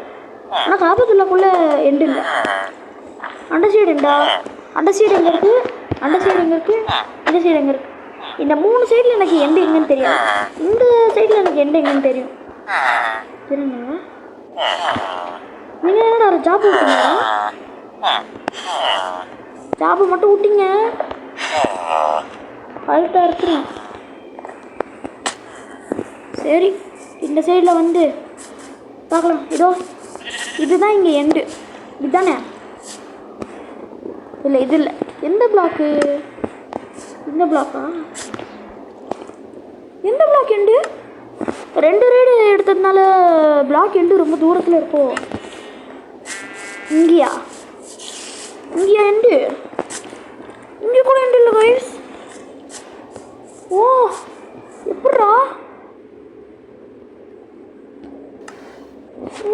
ஆனால் காபத்துள்ளாக்குள்ளே எண்டு இல்லை. அந்த சைடு எண்டா, அந்த சைடு எங்கே இருக்குது, அந்த சைடு எங்கே இருக்குது, இந்த சைடு எங்கே இருக்குது. இந்த 3 சைடில் எனக்கு எண்டு எங்கேன்னு தெரியாது. இந்த சைடில் எனக்கு எண்டு எங்கேன்னு தெரியும். தெரியுங்க, நீங்கள் என்னடா ஒரு ஜாப் விட்டீங்களா? ஜாப்பு மட்டும் விட்டீங்க, கரெக்டாக இருக்குறேன். சரி, இந்த சைடில் வந்து பார்க்கலாம். இதோ இதுதான் இங்கே எண்டு. இதுதானே? இல்லை, இது இல்லை. எந்த பிளாக்கு? இந்த பிளாக்கா? எந்த பிளாக் எண்டு? 2 ரெய்டு எடுத்ததுனால பிளாக் எண்டு ரொம்ப தூரத்தில் இருக்கோ? இங்கேயா எண்டு? இங்கே கூட எண்டு இல்லை கைஸ். ஓ, எப்படா?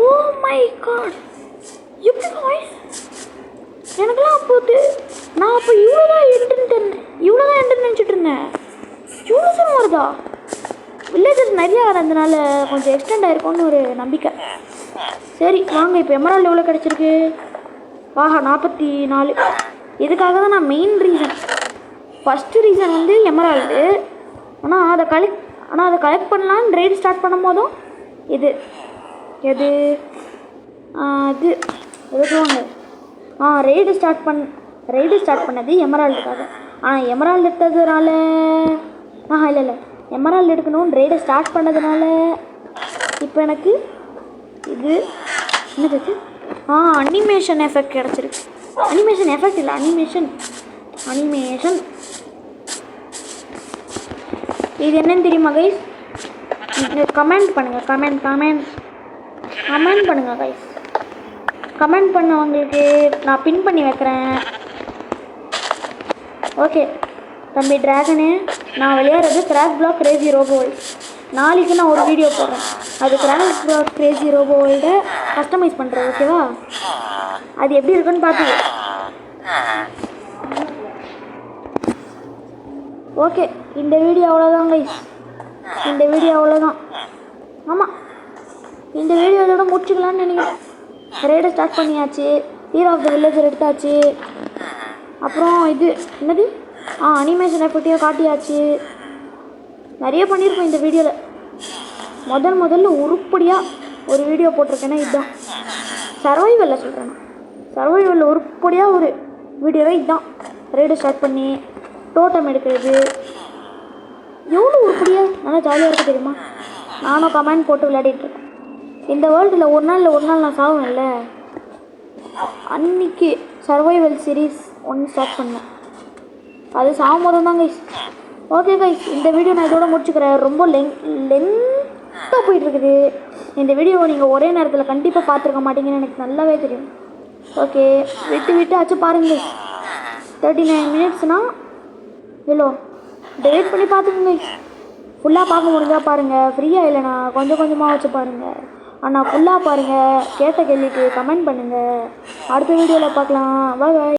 ஓ மை காட், எப்படி கைஸ்? எனக்குலாம் அப்போது நான் அப்போ இவ்வளோதான் எண்டுன்னு நினச்சிட்டு இருந்தேன். இவ்வளோ சம் வருதா? வில்லேஜஸ் நிறையா வரதுனால கொஞ்சம் எக்ஸ்டெண்ட் ஆகிருக்கும்னு ஒரு நம்பிக்கை. சரி வாங்க, இப்போ எமரால்டு எவ்வளோ கிடச்சிருக்கு? ஆஹா, 44. இதுக்காக தான் நான் மெயின் ரீசன், ஃபஸ்ட்டு ரீசன் வந்து எமரால்டு. ஆனால் அதை கலெக்ட் பண்ணலான்னு ரெய்டு ஸ்டார்ட் பண்ணும் போதும் இது எது சொல்லுவாங்க, ரெய்டு ஸ்டார்ட் பண்ணது எமரால்டுக்காக. ஆனால் எமரால்டு எடுத்ததுனால இல்லை எமரால்டு எடுக்கணும்னு ரெய்டை ஸ்டார்ட் பண்ணதுனால இப்போ எனக்கு இது என்னது, அனிமேஷன் எஃபெக்ட் கிடச்சிருக்கு. அனிமேஷன் எஃபெக்ட் இல்லை, அனிமேஷன். இது என்னன்னு தெரியுமா கைஸ்? கமெண்ட் பண்ணுங்கள், கமெண்ட் பண்ணுங்கள் கைஸ். கமெண்ட் பண்ணவங்களுக்கு நான் பின் பண்ணி வைக்கிறேன். ஓகே தம்பி டிராகனு, நான் விளையாடுறது crash black Crazy robot world. நாளைக்கு நான் ஒரு வீடியோ போடுறேன், அது கிராஷ் பிளாக் கிரேசி ரோபோ வேர்ல்டை கஸ்டமைஸ் பண்ணுறது. ஓகேவா? அது எப்படி இருக்குன்னு பார்த்துக்கோ. ஓகே, இந்த வீடியோ அவ்வளோதான் கைஸ். ஆமாம், இந்த வீடியோவோட முடிச்சுக்கலான்னு நினைக்கிறேன். ரெய்டை ஸ்டார்ட் பண்ணியாச்சு, ஹீரோ ஆஃப் த வில்லேஜர் எடுத்தாச்சு. அப்புறம் இது என்னது, அனிமேஷன் எஃபெக்டையும் காட்டியாச்சு. நிறைய பண்ணியிருக்கோம் இந்த வீடியோவில். முதல்ல உருப்படியாக ஒரு வீடியோ போட்டிருக்கேன்னா இதுதான். சர்வைவலில் சொல்கிறேன் நான், சர்வைவலில் உருப்படியாக ஒரு வீடியோவே இதுதான். ரெய்டை ஸ்டார்ட் பண்ணி டோட்டம் எடுக்கிறது எவ்வளோ உருப்படியாக நல்லா ஜாலியாக இருக்குது தெரியுமா? நானும் கமெண்ட் போட்டு விளையாடிட்டுருக்கேன். இந்த வேர்ல்டில் ஒரு நாள் நான் சாகுவேன்ல, அன்றைக்கி சர்வைவல் சீரீஸ் 1 ஸ்டார்ட் பண்ணேன். அது சாகும்போது தான் கைஸ். ஓகே கைஸ், இந்த வீடியோ நான் இதோட முடிச்சுக்கிறேன். ரொம்ப லென்த்தாக போயிட்டுருக்குது. இந்த வீடியோவை நீங்கள் ஒரே நேரத்தில் கண்டிப்பாக பார்த்துருக்க மாட்டீங்கன்னு எனக்கு நல்லாவே தெரியும். ஓகே, விட்டு ஆச்சு பாருங்க. 39 மினிட்ஸ்னால் எவ்வளோ வெயிட் பண்ணி பார்த்துக்கோங்க. ஃபுல்லாக பார்க்க முடிஞ்சால் பாருங்கள், ஃப்ரீயாக இல்லைண்ணா கொஞ்சமாக வச்சு பாருங்கள். ஆனால் ஃபுல்லாக பாருங்கள், கேட்ட கேள்விக்கு கமெண்ட் பண்ணுங்கள். அடுத்த வீடியோவில் பார்க்கலாம். பாய்.